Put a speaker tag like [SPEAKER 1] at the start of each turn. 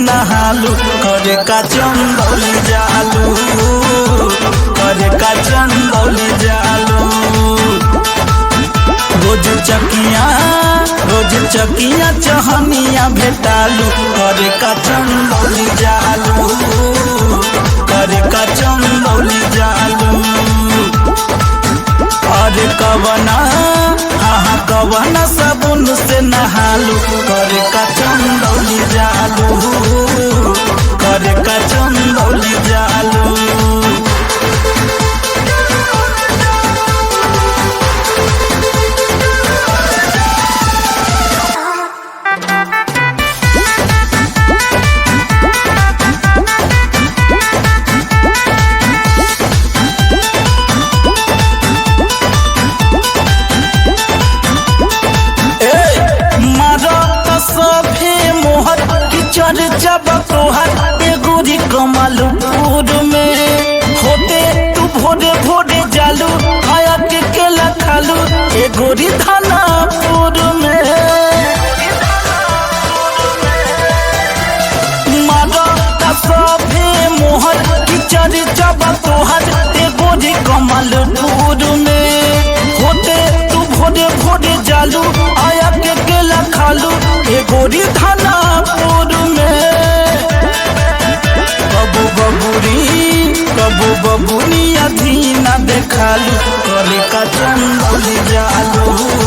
[SPEAKER 1] नहालू करे का चंदौली जालू करे का चंदौली जालू। रोज चकिया चहनिया भेटालू करे का चंदौली जालू करे का चंदौली जालू। अरे कवना हाँ कवना साबुन से नहालू करे का चंदौली जालू करे का चंदौली जालू। चर्चा तोहर एगोरी कमालपुर में होते तू भोरे भोरे जालू आया के केला खालू एगोरी थानापुर में। मारा सभे मोहर की चर्चा तोहर एगोरी कमालपुर में होते तू भोरे भोरे जालू आया के केला खालू एगोरी थानापुर में। कबू बबुनी अधीना देखालू करे का चंदौली जालू